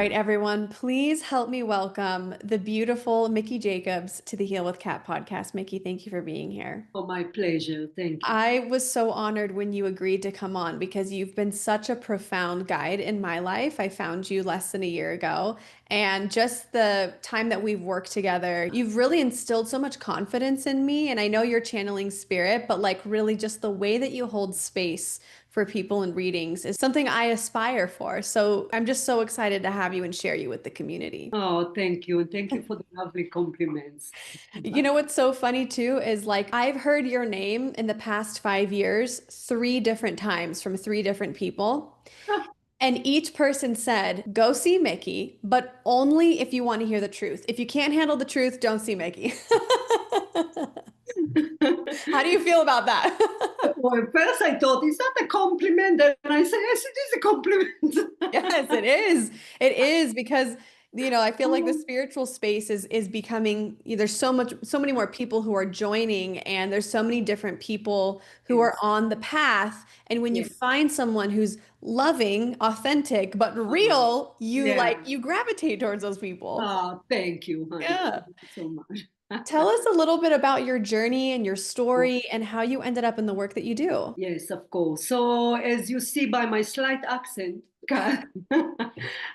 right, everyone, please help me welcome the beautiful Miki Jacobs to the Heal with Cat podcast. Miki, thank you for being here. Oh, my pleasure. Thank you. I was so honored when you agreed to come on because you've been such a profound guide in my life. I found you less than a year ago, and just the time that we've worked together, you've really instilled so much confidence in me. And I know you're channeling spirit, but like really just the way that you hold space for people in readings is something I aspire for. So I'm just so excited to have you and share you with the community. Oh, thank you. And thank you for the lovely compliments. You know what's so funny too is like I've heard your name in the past 5 years 3 different times from 3 different people. And each person said, go see Mickey, but only if you want to hear the truth. If you can't handle the truth, don't see Mickey. How do you feel about that? Well, at first I thought, is that a compliment? And I said, yes, it is a compliment. Yes, it is. It is because I feel like the Oh, spiritual space is becoming there's so many more people who are joining, and there's so many different people who are yes, on the path. And when you yes. find someone who's loving, authentic, but Oh, real, yeah. you gravitate towards those people. Oh, thank you, honey. Yeah. Thank you so much. Tell us a little bit about your journey and your Oh, story and how you ended up in the work that you do. yes, of course. So, as you see by my slight accent,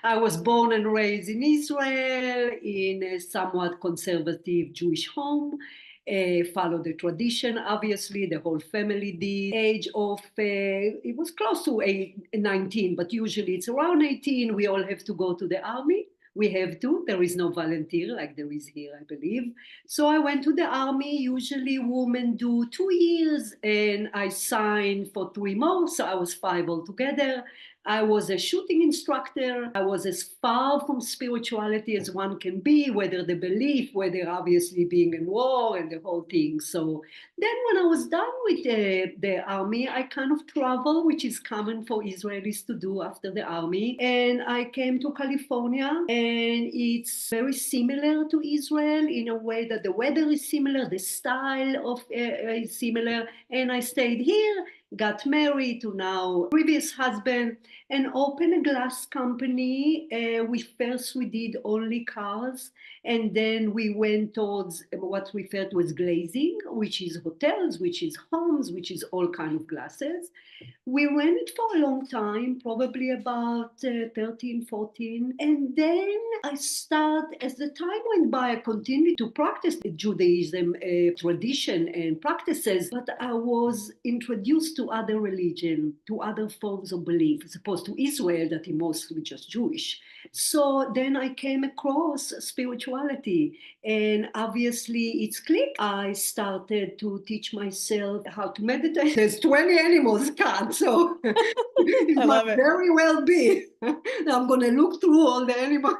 I was born and raised in Israel in a somewhat conservative Jewish home. Followed the tradition, obviously, the whole family did. Age of, it was close to 19, but usually it's around 18. We all have to go to the army. We have to. There is no volunteer like there is here, I believe. So I went to the army. Usually women do 2 years, and I signed for 3 more. So I was five altogether. I was a shooting instructor. I was as far from spirituality as one can be, whether the belief, whether obviously being in war and the whole thing. So then when I was done with the army, I kind of traveled, which is common for Israelis to do after the army. And I came to California, and it's very similar to Israel in a way that the weather is similar, the style of is similar. And I stayed here, got married to now previous husband, and opened a glass company. We did only cars, and then we went towards what we felt was glazing, which is hotels, which is homes, which is all kind of glasses. We ran it for a long time, probably about 13, 14. And then as the time went by, I continued to practice Judaism tradition and practices, but I was introduced to other religion, to other forms of belief, as opposed to Israel, that is mostly just Jewish. So then I came across spirituality, and obviously it's clicked. I started to teach myself how to meditate. There's 20 animals, cat, so it I might love it. very well be. I'm going to look through all the animals.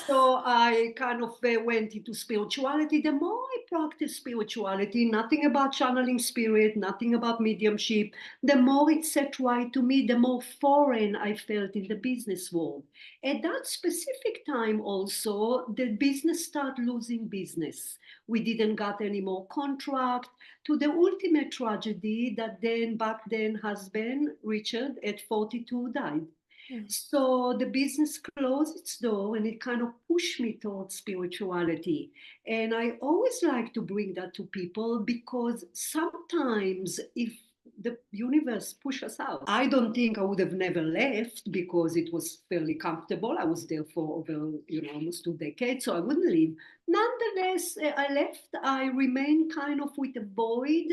So I kind of went into spirituality. The more I practiced spirituality, nothing about channeling spirit, nothing about mediumship, the more it set right to me, the more foreign I felt in the business world. At that specific time also, the business started losing business. We didn't got any more contract, to the ultimate tragedy that then back then husband Richard at 42 died. So the business closed its door, and it kind of pushed me towards spirituality. And I always like to bring that to people, because sometimes if the universe push us out, I don't think I would have never left, because it was fairly comfortable. I was there for over, almost 2 decades, so I wouldn't leave. Nonetheless, I left. I remained kind of with a void,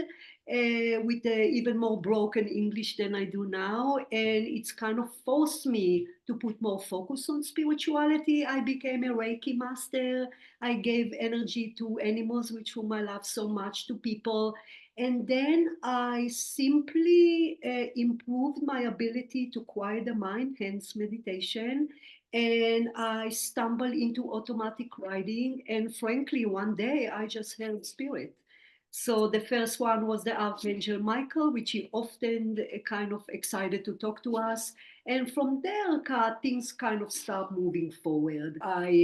with even more broken English than I do now. And it's kind of forced me to put more focus on spirituality. I became a Reiki master. I gave energy to animals, which whom I love so much, to people. And then I simply improved my ability to quiet the mind, hence meditation. And I stumbled into automatic writing. And frankly, one day I just held spirit. So the first one was the Archangel Michael, which he often kind of excited to talk to us. And from there, things kind of start moving forward.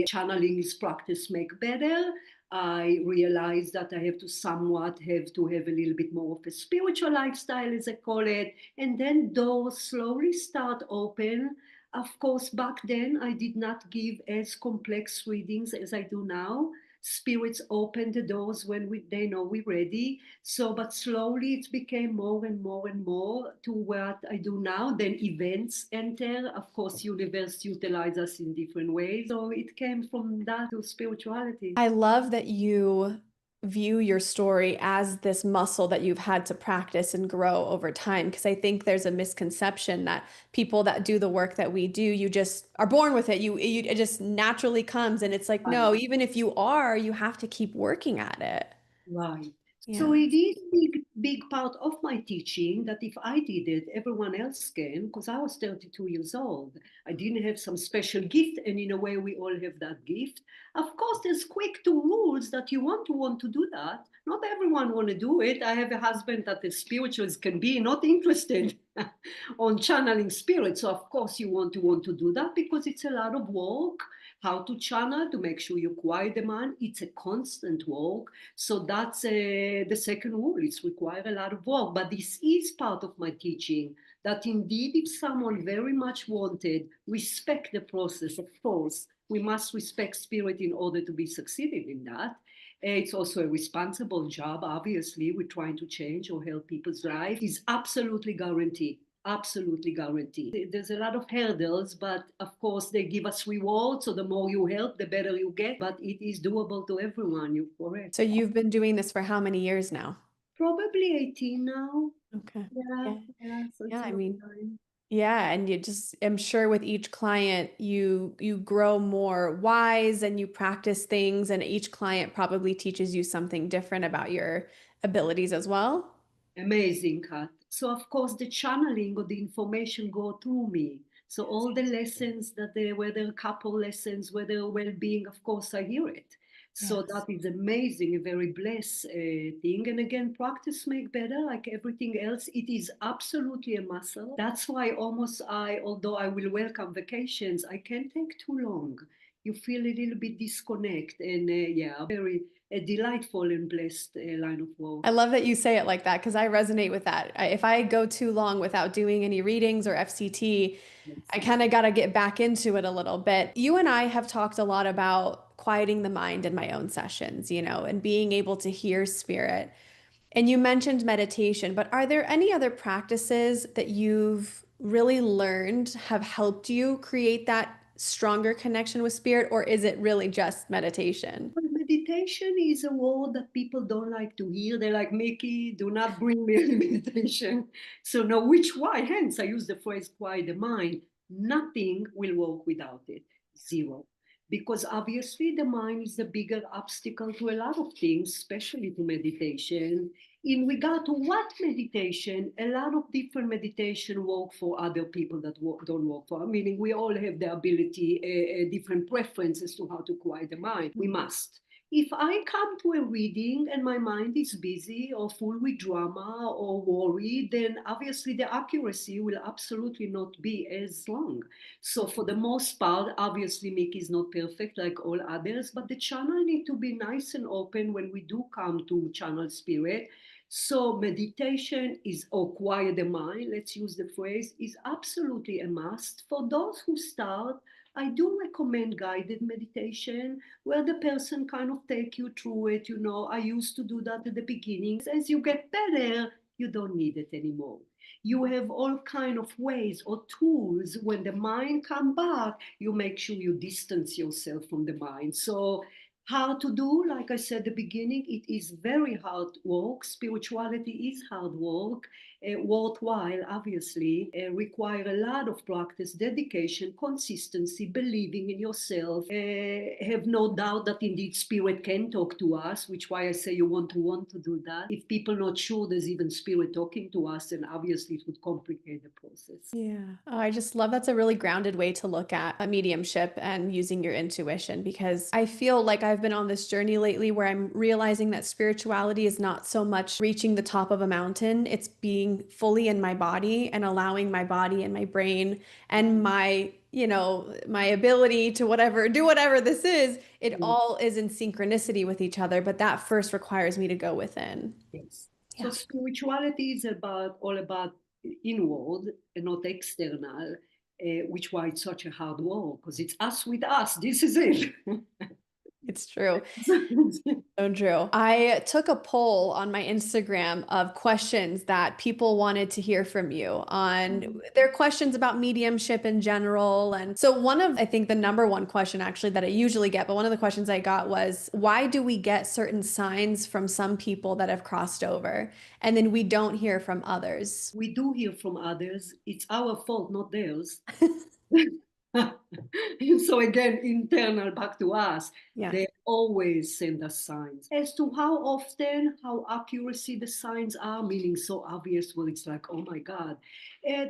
Channeling is practice make better. I realized that I have to somewhat have to have a little bit more of a spiritual lifestyle, as I call it. And then doors slowly start open. Of course, back then I did not give as complex readings as I do now. Spirits open the doors when they know we're ready. So, but slowly it became more and more and more to what I do now. Then events enter. Of course, universe utilize us in different ways. So it came from that to spirituality. I love that you view your story as this muscle that you've had to practice and grow over time. Because I think there's a misconception that people that do the work that we do, you just are born with it. It just naturally comes. And it's like, Right. no, even if you are, you have to keep working at it. Right. So Yeah. it is big part of my teaching that if I did it, everyone else can, because I was 32 years old. I didn't have some special gift, and in a way we all have that gift. Of course, there's quick two rules that you want to do that. Not everyone want to do it. I have a husband that is spiritual as can be, not interested on channeling spirit. So of course you want to do that because it's a lot of work. How to channel to make sure you quiet the mind. It's a constant work, so that's the second rule. It's require a lot of work, but this is part of my teaching. That indeed, if someone very much wanted, respect the process. Of course, we must respect spirit in order to be succeeded in that. It's also a responsible job. Obviously, we're trying to change or help people's life. Is absolutely guaranteed. Absolutely guaranteed. There's a lot of hurdles, but of course they give us rewards. So the more you help, the better you get. But it is doable to everyone. You're correct. So you've been doing this for how many years now? Probably 18 now. Okay. Yeah, Yeah. yeah. So Yeah. it's a I long mean, time. yeah, and you just, I'm sure with each client, you grow more wise and you practice things, and each client probably teaches you something different about your abilities as well. Amazing, Kat. So of course the channeling or the information go through me. So all the lessons that they, whether couple lessons, whether well-being, of course I hear it. So that Yes. is amazing, a very blessed thing. And again, practice make better, like everything else. It is absolutely a muscle. That's why almost although I will welcome vacations, I can't take too long. You feel a little bit disconnect, and yeah, very a delightful and blessed line of work. I love that you say it like that because I resonate with that. If I go too long without doing any readings or FCT, I kind of got to get back into it a little bit. You and I have talked a lot about quieting the mind in my own sessions, and being able to hear spirit. And you mentioned meditation, but are there any other practices that you've really learned have helped you create that stronger connection with spirit, or is it really just meditation? Well, meditation is a word that people don't like to hear. They're like, Miki, do not bring me any meditation. So now which why? Hence, I use the phrase quiet the mind. Nothing will work without it. Zero. Because obviously the mind is the bigger obstacle to a lot of things, especially to meditation. In regard to what meditation, a lot of different meditation work for other people that don't work for, meaning we all have the ability, different preferences to how to quiet the mind. We must. If I come to a reading and my mind is busy or full with drama or worry, then obviously the accuracy will absolutely not be as long. So for the most part, obviously Mickey is not perfect like all others, but the channel need to be nice and open when we do come to channel spirit. So meditation is, or quiet the mind, let's use the phrase, is absolutely a must. For those who start, I do recommend guided meditation where the person kind of take you through it. I used to do that at the beginning. As you get better, you don't need it anymore. You have all kind of ways or tools. When the mind come back, you make sure you distance yourself from the mind. So hard to do, like I said at the beginning, it is very hard work. Spirituality is hard work, worthwhile, obviously, require a lot of practice, dedication, consistency, believing in yourself. Have no doubt that indeed spirit can talk to us, which why I say you want to do that. If people not sure there's even spirit talking to us, then obviously it would complicate the process. Yeah. Oh, I just love that's a really grounded way to look at a mediumship and using your intuition because I feel like I've been on this journey lately where I'm realizing that spirituality is not so much reaching the top of a mountain, it's being fully in my body and allowing my body and my brain and my ability to do whatever this is, it Yeah. all is in synchronicity with each other, but that first requires me to go within. Yes. So Yeah. spirituality is all about inward and not external. which why it's such a hard war, because it's us with us. This is it. It's true. So true. I took a poll on my Instagram of questions that people wanted to hear from you on their questions about mediumship in general. And so one of, I think the number one question actually that I usually get, but one of the questions I got was, why do we get certain signs from some people that have crossed over and then we don't hear from others? We do hear from others. It's our fault, not theirs. So again, internal back to us, Yeah. they always send us signs. As to how often, how accuracy the signs are, meaning so obvious where it's like, oh my God,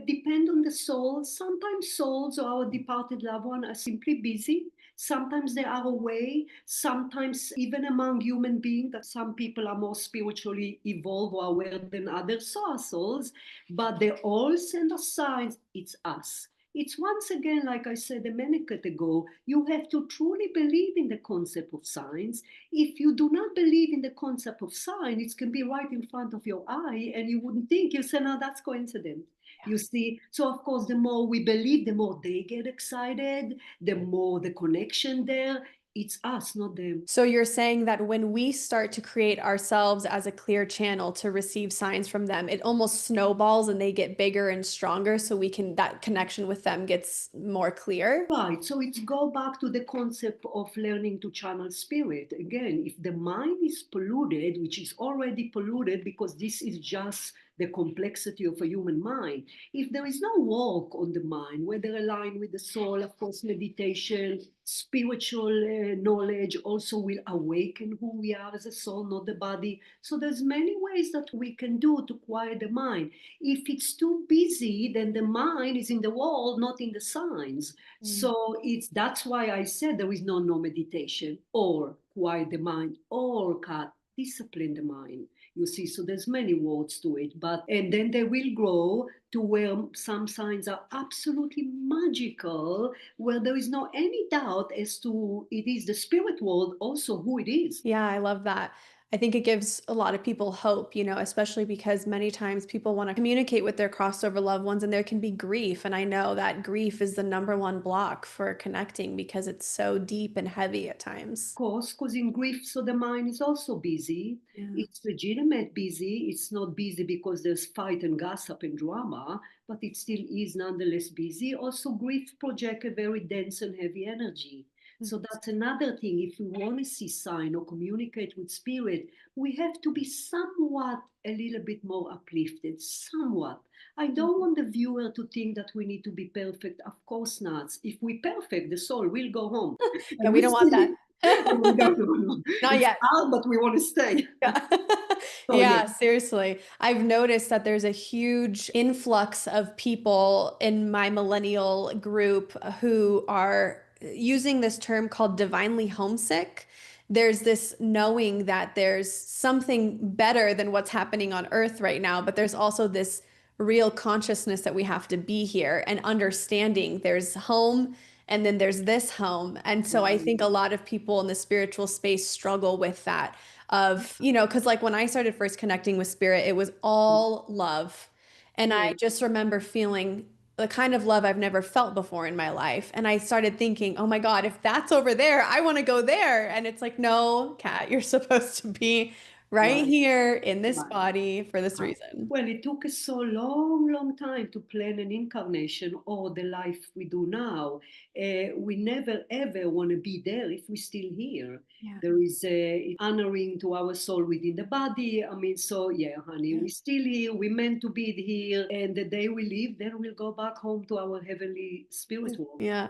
depend on the soul. Sometimes souls or our departed loved one are simply busy. Sometimes they are away. Sometimes even among human beings, that some people are more spiritually evolved or aware than others, so are souls, but they all send us signs. It's us. It's once again, like I said a minute ago, you have to truly believe in the concept of signs. If you do not believe in the concept of sign, it can be right in front of your eye and you wouldn't think, you say, no, that's coincidence. You see, so of course, the more we believe, the more they get excited, the more the connection there. It's us, not them. So you're saying that when we start to create ourselves as a clear channel to receive signs from them, it almost snowballs and they get bigger and stronger so we can that connection with them gets more clear. Right. So it's go back to the concept of learning to channel spirit. Again, if the mind is polluted, which is already polluted because this is just the complexity of a human mind, if there is no work on the mind, whether aligned with the soul, of course, meditation, spiritual knowledge also will awaken who we are as a soul, not the body. So there's many ways that we can do to quiet the mind. If it's too busy, then the mind is in the world, not in the signs. Mm. So it's that's why I said there is no meditation or quiet the mind or cut discipline the mind. You see, so there's many words to it, but and then they will grow to where some signs are absolutely magical, where there is no any doubt as to it is the spirit world also who it is. Yeah, I love that. I think it gives a lot of people hope, especially because many times people want to communicate with their crossover loved ones and there can be grief. And I know that grief is the number one block for connecting because it's so deep and heavy at times. Course, because in grief, so the mind is also busy. Yeah. It's legitimate busy. It's not busy because there's fight and gossip and drama, but it still is nonetheless busy. Also, grief project a very dense and heavy energy. So that's another thing. If we want to see sign or communicate with spirit, we have to be somewhat a little bit more uplifted, somewhat. I don't want the viewer to think that we need to be perfect. Of course not. If we perfect, the soul will go home. Yeah, And we we don't want still, that. oh my God, no, no. Not It's yet. hard, but we want to stay. Yeah. So yeah, Yeah, seriously. I've noticed that there's a huge influx of people in my millennial group who are using this term called divinely homesick. There's this knowing that there's something better than what's happening on Earth right now, but there's also this real consciousness that we have to be here and understanding there's home and then there's this home. And so I think a lot of people in the spiritual space struggle with that of, because like when I started first connecting with spirit, it was all love. And I yeah. just remember feeling the kind of love I've never felt before in my life. And I started thinking, oh my God, if that's over there, I want to go there. And it's like, no, Kat, you're supposed to be right Right, here in this right. body for this Right. reason. Well, it took us so long time to plan an incarnation or the life we do now. We never ever want to be there if we're still here. Yeah. There is a honoring to our soul within the body. I mean, so yeah, honey, Yeah. we're still here. We're meant to be here, and the day we leave, then we'll go back home to our heavenly spirit world. Yeah.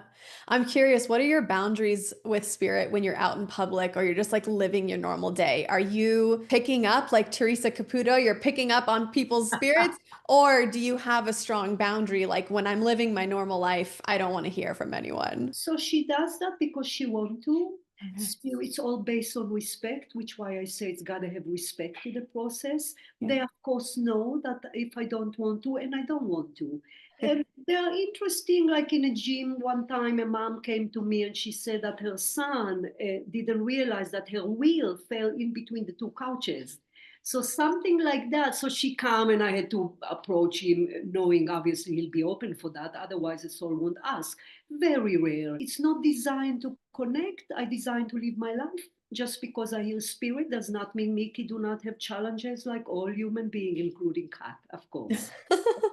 I'm curious, what are your boundaries with spirit when you're out in public or you're just like living your normal day? Are you picking up like Teresa Caputo, you're picking up on people's spirits? Or do you have a strong boundary like when I'm living my normal life, I don't want to hear from anyone? So she does that because she wants to. Okay. So it's all based on respect, which why I say it's gotta have respect to the process. Yeah. They of course know that if I don't want to, and I don't want to. And they are interesting. Like in a gym, one time a mom came to me and she said that her son didn't realize that her wheel fell in between the two couches. So something like that. So she come and I had to approach him, knowing obviously he'll be open for that. Otherwise, the soul won't ask. Very rare. It's not designed to connect. I designed to live my life. Just because I hear spirit does not mean Miki do not have challenges like all human beings, including cat, of course.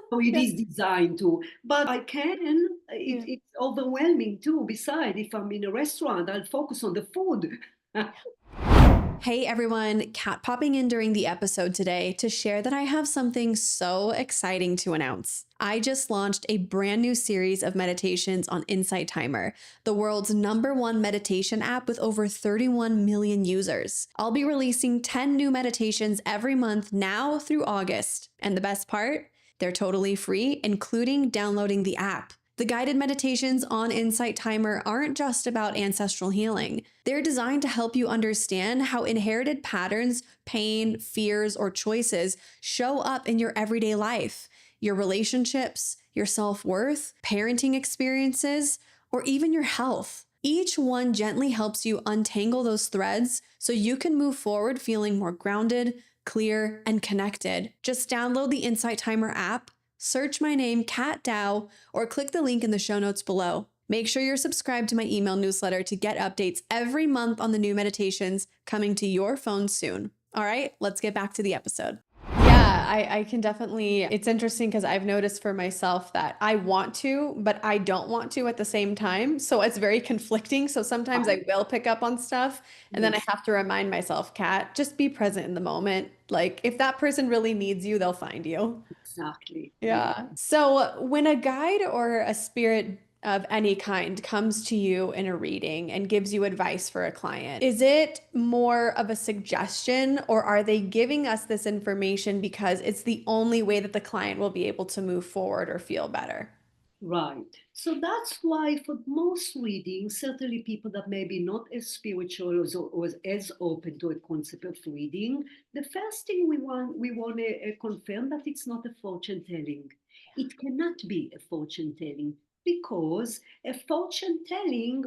So it Yeah. is designed to, but I can. Yeah. It's overwhelming too. Besides, if I'm in a restaurant, I'll focus on the food. Hey everyone, Kat popping in during the episode today to share that I have something so exciting to announce. I just launched a brand new series of meditations on Insight Timer, the world's #1 meditation app with over 31 million users. I'll be releasing 10 new meditations every month now through August. And the best part? They're totally free, including downloading the app. The guided meditations on Insight Timer aren't just about ancestral healing. They're designed to help you understand how inherited patterns, pain, fears, or choices show up in your everyday life, your relationships, your self-worth, parenting experiences, or even your health. Each one gently helps you untangle those threads so you can move forward feeling more grounded, clear, and connected. Just download the Insight Timer app, search my name, Kat Dow, or click the link in the show notes below. Make sure you're subscribed to my email newsletter to get updates every month on the new meditations coming to your phone soon. All right, let's get back to the episode. Yeah, I can definitely. It's interesting because I've noticed for myself that I want to, but I don't want to at the same time. So it's very conflicting. So sometimes I will pick up on stuff and then I Yes, have to remind myself, Kat, just be present in the moment. Like if that person really needs you, they'll find you. exactly. Yeah. Yeah. So when a guide or a spirit of any kind comes to you in a reading and gives you advice for a client, is it more of a suggestion or are they giving us this information because it's the only way that the client will be able to move forward or feel better? Right. So that's why for most readings, certainly people that may be not as spiritual or as open to a concept of reading, the first thing we want to confirm that it's not a fortune telling. It cannot be a fortune telling because a fortune telling,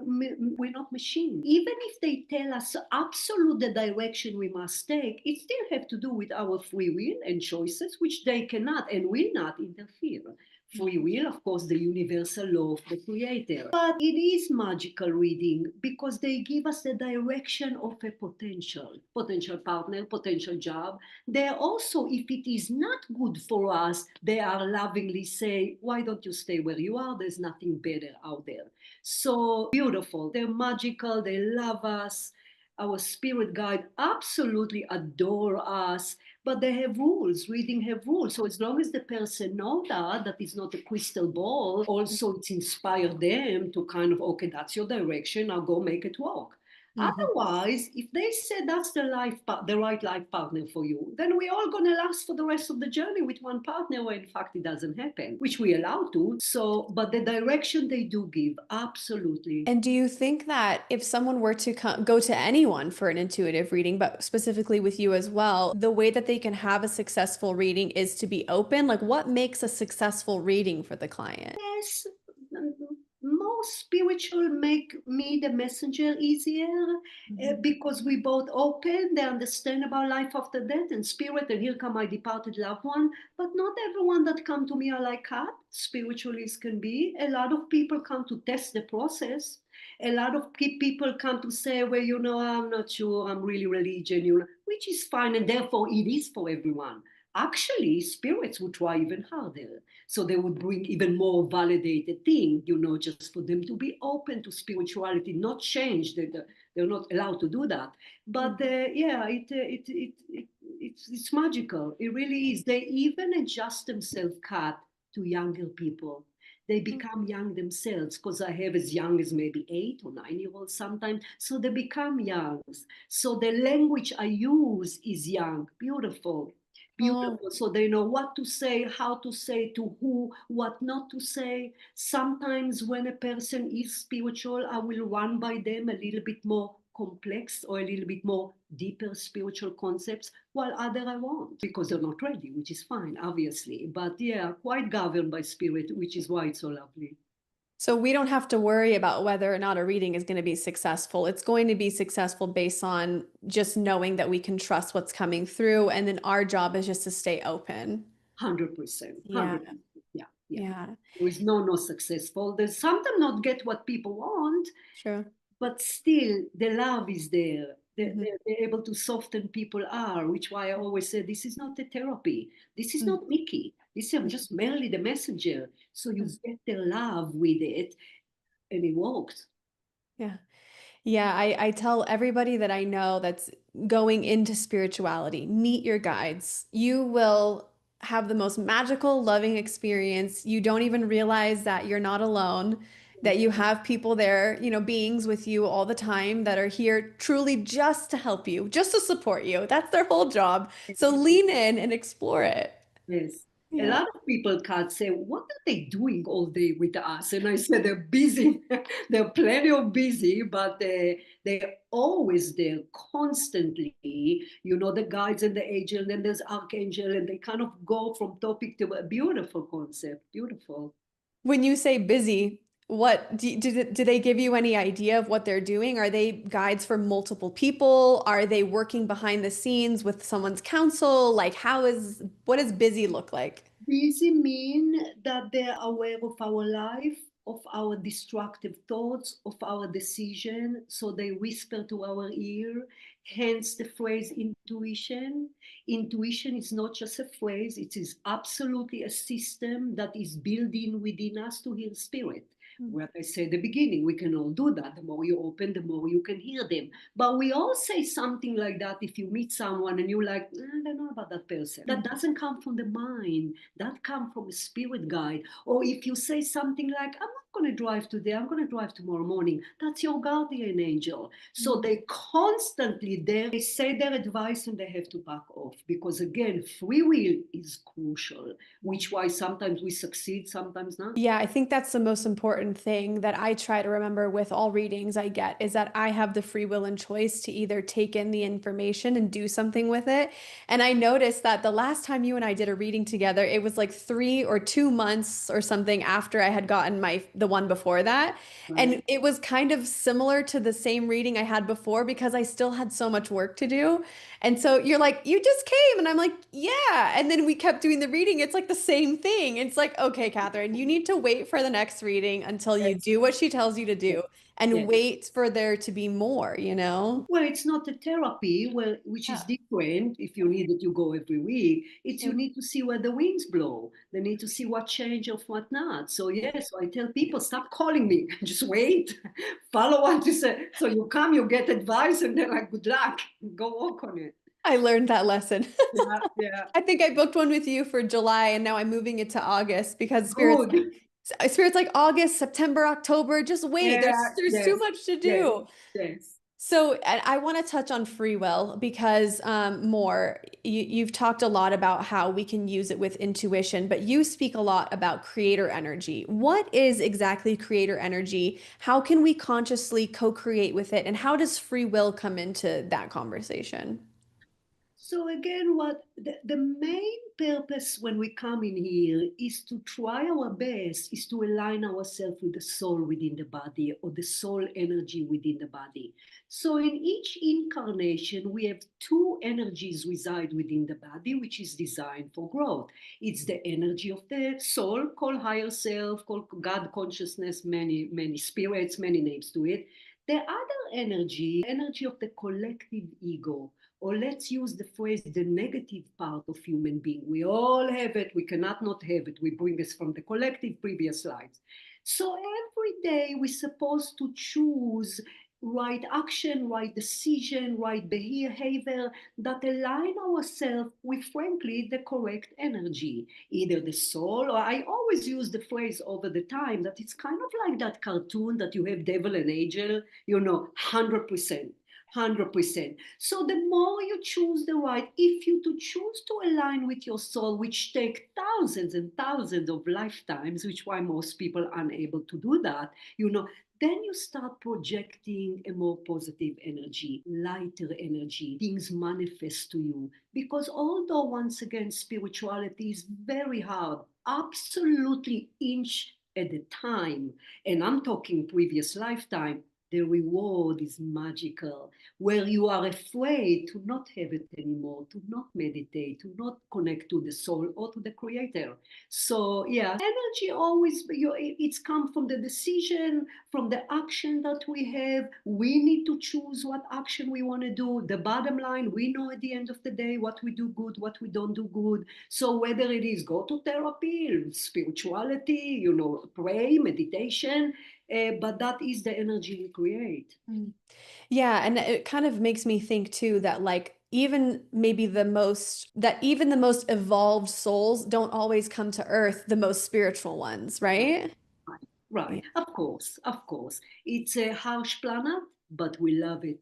we're not machine. Even if they tell us absolute the direction we must take, it still have to do with our free will and choices, which they cannot and will not interfere. Free will, of course, the universal law of the creator. But it is magical reading because they give us the direction of a potential partner, potential job. They are also, if it is not good for us, they are lovingly say, why don't you stay where you are? There's nothing better out there. So beautiful. They're magical. They love us. Our spirit guide absolutely adore us, but they have rules. Reading have rules. So as long as the person know that is not a crystal ball, also it's inspired them to kind of, okay, that's your direction, now go make it work. Mhm. Otherwise, if they say that's the right life partner for you, then we're all gonna last for the rest of the journey with one partner, where in fact it doesn't happen, which we allow to. So, but the direction they do give, absolutely. And do you think that if someone were to go to anyone for an intuitive reading, but specifically with you as well, the way that they can have a successful reading is to be open? Like, what makes a successful reading for the client? Yes, more spiritual make me the messenger easier Mhm. because we both open, they understand about life after death and spirit, and here come my departed loved one. But not everyone that come to me are like that, spiritualists can be. A lot of people come to test the process. A lot of people come to say, well, I'm not sure, I'm really religion, which is fine, and therefore it is for everyone. Actually, spirits would try even harder. So they would bring even more validated thing, just for them to be open to spirituality, not change. They're not allowed to do that. But yeah, it's magical. It really is. They even adjust themselves, cut to younger people. They become young themselves because I have as young as maybe 8 or 9 year olds sometimes. So they become young. So the language I use is young, beautiful. Oh, Beautiful. So they know what to say, how to say, to who, what not to say. Sometimes when a person is spiritual, I will run by them a little bit more complex or a little bit more deeper spiritual concepts, while other I won't because they're not ready, which is fine, obviously. But yeah, quite governed by spirit, which is why it's so lovely. So we don't have to worry about whether or not a reading is going to be successful. It's going to be successful based on just knowing that we can trust what's coming through. And then our job is just to stay open. 100%, Yeah. 100%. Yeah, yeah. Yeah. There is no successful. There's sometimes not get what people want, True. but still the love is there. Hmm. They're able to soften people are, which why I always say this is not a therapy. This is not Mickey. This is just merely the messenger. So you get the love with it, and it works. Yeah. Yeah, I tell everybody that I know that's going into spirituality, meet your guides. You will have the most magical, loving experience. You don't even realize that you're not alone, that you have people there, beings with you all the time that are here truly just to help you, just to support you. That's their whole job. So lean in and explore it. Yes. A Yeah. lot of people can't say, what are they doing all day with us? And I said, they're busy. They're plenty of busy, but they're always there constantly. You know, the guides and the angel, and then there's archangel, and they kind of go from topic to a beautiful concept. Beautiful. When you say busy, what do they give you any idea of what they're doing? Are they guides for multiple people? Are they working behind the scenes with someone's counsel? Like what does busy look like? Busy mean that they're aware of our life, of our destructive thoughts, of our decision. So they whisper to our ear, hence the phrase intuition. Intuition is not just a phrase, it is absolutely a system that is built in within us to hear spirit. What I said at the beginning, we can all do that. The more you open, the more you can hear them. But we all say something like that if you meet someone and you're like, I don't know about that person. That doesn't come from the mind. That comes from a spirit guide. Or if you say something like, I'm not going to drive today, I'm going to drive tomorrow morning. That's your guardian angel. So they constantly there, they say their advice and they have to back off. Because again, free will is crucial, which why sometimes we succeed, sometimes not. Yeah, I think that's the most important thing that I try to remember with all readings I get is that I have the free will and choice to either take in the information and do something with it. And I noticed that the last time you and I did a reading together, it was like 3 or 2 months or something after I had gotten the one before that. Right? And it was kind of similar to the same reading I had before because I still had so much work to do. And so you're like, you just came. And I'm like, yeah. And then we kept doing the reading. It's like the same thing. It's like, okay, Catherine, you need to wait for the next reading until you Yes. do what she tells you to Yes. do and Yes. wait for there to be more, you know? Well, it's not a therapy, well, which is Yeah. different. If you need it, you go every week. It's you Yeah. need to see where the winds blow. They need to see what change or what not. So yes, so I tell people, stop calling me. Just wait. Follow what you say. So you come, you get advice, and then like, good luck. Go work on it. I learned that lesson. Yeah, yeah. I think I booked one with you for July and now I'm moving it to August because Good. Spirit's like August, September, October, just wait. Yeah, There's too yes, much to yes, do. yes. So, and I want to touch on free will because you've talked a lot about how we can use it with intuition, but you speak a lot about creator energy. What is exactly creator energy? How can we consciously co-create with it? And how does free will come into that conversation? So again, what the main purpose when we come in here is to try our best, is to align ourselves with the soul within the body or the soul energy within the body. So in each incarnation, we have two energies reside within the body, which is designed for growth. It's the energy of the soul, called higher self, called God consciousness, many spirits, many names to it. The other energy of the collective ego, or let's use the phrase the negative part of human being. We all have it, we cannot not have it. We bring this from the collective previous lives. So every day we're supposed to choose right action, right decision, right behavior that align ourselves with, frankly, the correct energy, either the soul, or I always use the phrase over the time that it's kind of like that cartoon that you have devil and angel, 100%. 100%. So the more you choose the right, if you to choose to align with your soul, which take thousands and thousands of lifetimes, which why most people are unable to do that, then you start projecting a more positive energy, lighter energy. Things manifest to you. Because although, once again, spirituality is very hard, absolutely inch at the time, and I'm talking previous lifetime, the reward is magical, where you are afraid to not have it anymore, to not meditate, to not connect to the soul or to the creator. So yeah, energy always, it's come from the decision, from the action that we have. We need to choose what action we want to do. The bottom line, we know at the end of the day what we do good, what we don't do good. So whether it is go to therapy, spirituality, pray, meditation, but that is the energy we create. Mm. Yeah, and it kind of makes me think too that like even the most evolved souls don't always come to Earth, the most spiritual ones, right? Right, right. Yeah. Of course, of course. It's a harsh planet, but we love it.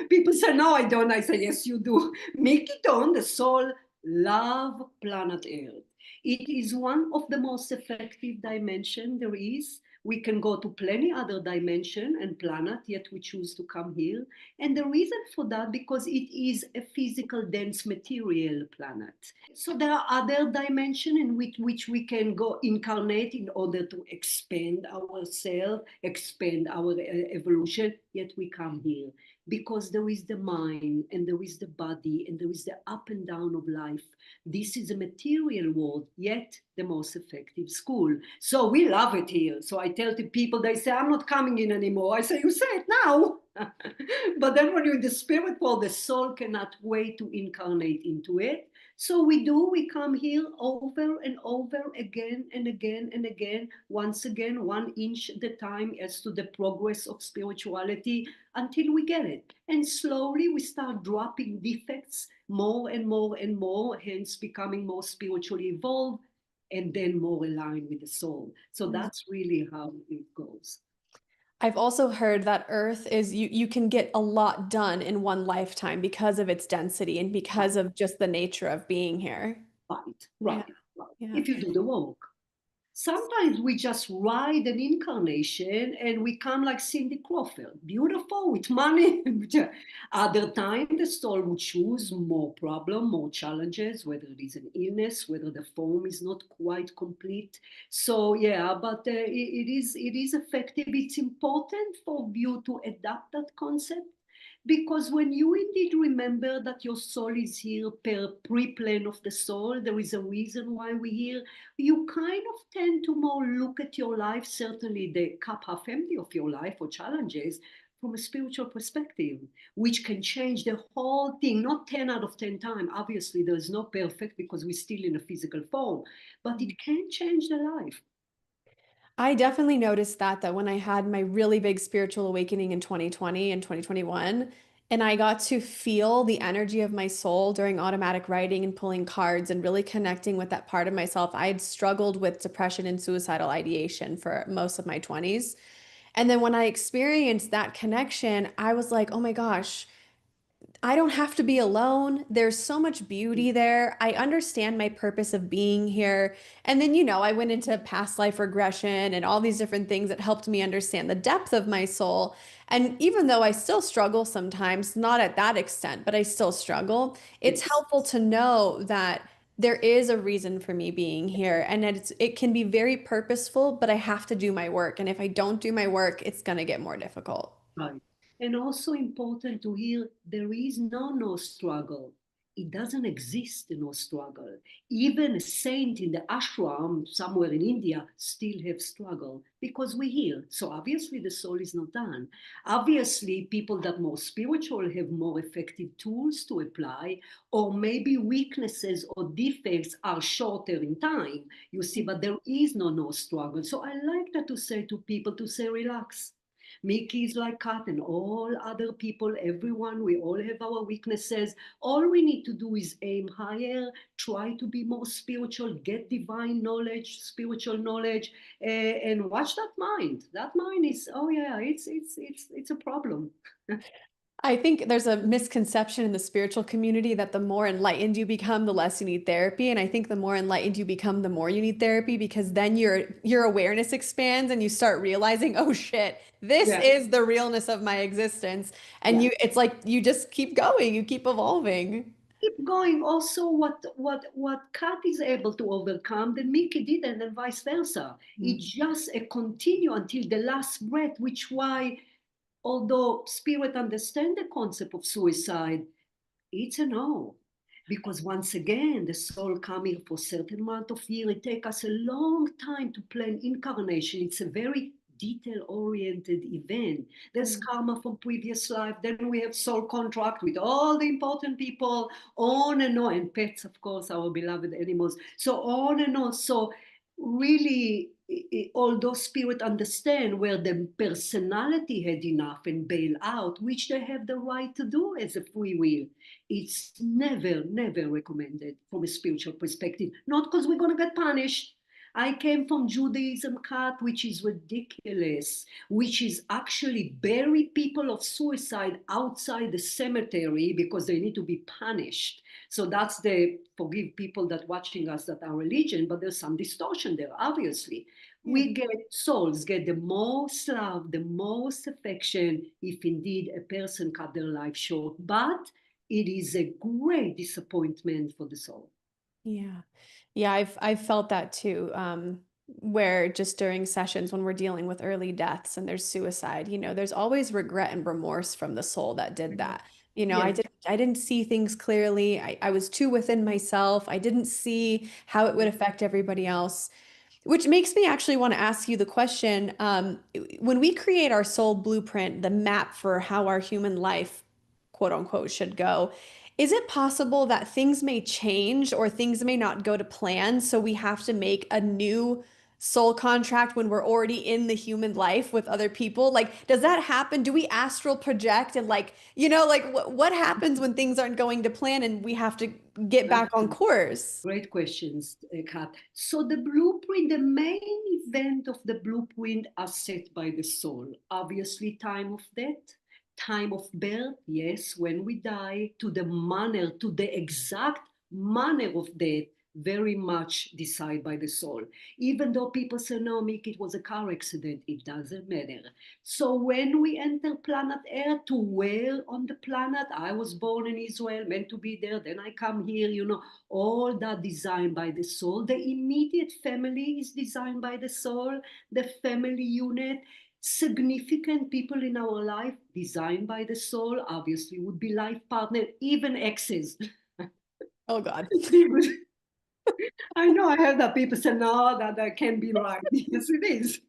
People say, no, I don't. I say, yes, you do. Make it on. The soul love planet Earth. It is one of the most effective dimension there is. We can go to plenty other dimension and planet, yet we choose to come here. And the reason for that, because it is a physical dense material planet. So there are other dimensions in which we can go incarnate in order to expand ourselves, expand our evolution, yet we come here because there is the mind and there is the body and there is the up and down of life. This is a material world, yet the most effective school. So we love it here. So I tell the people, they say, I'm not coming in anymore. I say, you say it now. But then when you're in the spirit world, the soul cannot wait to incarnate into it. So we come here over and over again and again and again, once again, 1 inch at a time as to the progress of spirituality until we get it. And slowly we start dropping defects more and more and more, hence becoming more spiritually evolved and then more aligned with the soul. So that's really how it goes. I've also heard that Earth is you can get a lot done in one lifetime because of its density and because of just the nature of being here. Right, Yeah. right, right. Yeah. If you do the work. Sometimes we just ride an incarnation and we come like Cindy Crawford, beautiful with money. Other time the soul would choose more problem, more challenges, whether it is an illness, whether the form is not quite complete. So yeah, but it is effective. It's important for you to adapt that concept because when you indeed remember that your soul is here per pre-plan of the soul, there is a reason why we're here. You kind of tend to more look at your life, certainly the cup half empty of your life or challenges, from a spiritual perspective, which can change the whole thing. Not 10 out of 10 times. Obviously, there's no perfect because we're still in a physical form, but it can change the life. I definitely noticed that when I had my really big spiritual awakening in 2020 and 2021, and I got to feel the energy of my soul during automatic writing and pulling cards and really connecting with that part of myself. I had struggled with depression and suicidal ideation for most of my 20s. And then when I experienced that connection, I was like, oh my gosh, I don't have to be alone. There's so much beauty there. I understand my purpose of being here. And then, I went into past life regression and all these different things that helped me understand the depth of my soul. And even though I still struggle sometimes, not at that extent, but I still struggle, it's Yes. helpful to know that there is a reason for me being here and that it can be very purposeful, but I have to do my work. And if I don't do my work, it's going to get more difficult. Right. And also important to hear there is no struggle. It doesn't exist, no struggle. Even a saint in the ashram somewhere in India still have struggle because we're here. So obviously the soul is not done. Obviously, people that more spiritual have more effective tools to apply, or maybe weaknesses or defects are shorter in time. You see, but there is no struggle. So I like that to say to people to say, relax. Miki is like Kat and all other people, everyone, we all have our weaknesses. All we need to do is aim higher, try to be more spiritual, get divine knowledge, spiritual knowledge, and watch that mind. That mind is, oh yeah, it's a problem. I think there's a misconception in the spiritual community that the more enlightened you become, the less you need therapy. And I think the more enlightened you become, the more you need therapy because then your awareness expands and you start realizing, oh shit, this Yeah, is the realness of my existence. And yeah. it's like you just keep going, you keep evolving. keep going. Also, what Kat is able to overcome, then Mickey didn't, and vice versa. Mm. It's just a continue until the last breath, which why, although spirit understand the concept of suicide, it's a no. Because once again, the soul coming for a certain amount of year, it takes us a long time to plan incarnation. It's a very detail-oriented event. There's Mm. karma from previous life. Then we have soul contract with all the important people, on and on, and pets, of course, our beloved animals. So on and on. So really, although spirit understand where the personality had enough and bail out, which they have the right to do as a free will, it's never, never recommended from a spiritual perspective. Not because we're going to get punished. I came from Judaism, Kat, which is ridiculous, which is actually bury people of suicide outside the cemetery because they need to be punished. So that's the, forgive people that watching us that are religion, but there's some distortion there, obviously. Yeah. We get, souls get the most love, the most affection if indeed a person cut their life short. But it is a great disappointment for the soul. Yeah. Yeah, I've felt that too. Where just during sessions when we're dealing with early deaths and there's suicide, there's always regret and remorse from the soul that did that. Yes, I didn't see things clearly. I was too within myself. I didn't see how it would affect everybody else. Which makes me actually want to ask you the question, when we create our soul blueprint, the map for how our human life, quote unquote, should go, is it possible that things may change or things may not go to plan? So we have to make a new soul contract when we're already in the human life with other people? Like, does that happen? Do we astral project and what happens when things aren't going to plan and we have to get back on course? great questions, Kat. So the blueprint, the main event of the blueprint are set by the soul. Obviously, time of death, time of birth, yes, when we die, to the manner, to the exact manner of death, very much decided by the soul. Even though people say, no, Mick, it was a car accident, it doesn't matter. So when we enter planet Earth, to where on the planet, I was born in Israel, meant to be there, then I come here, all that designed by the soul. The immediate family is designed by the soul, the family unit. Significant people in our life designed by the soul obviously would be life partner, even exes. Oh God. People, I know I heard that people say, no, that can be right. Yes, it is.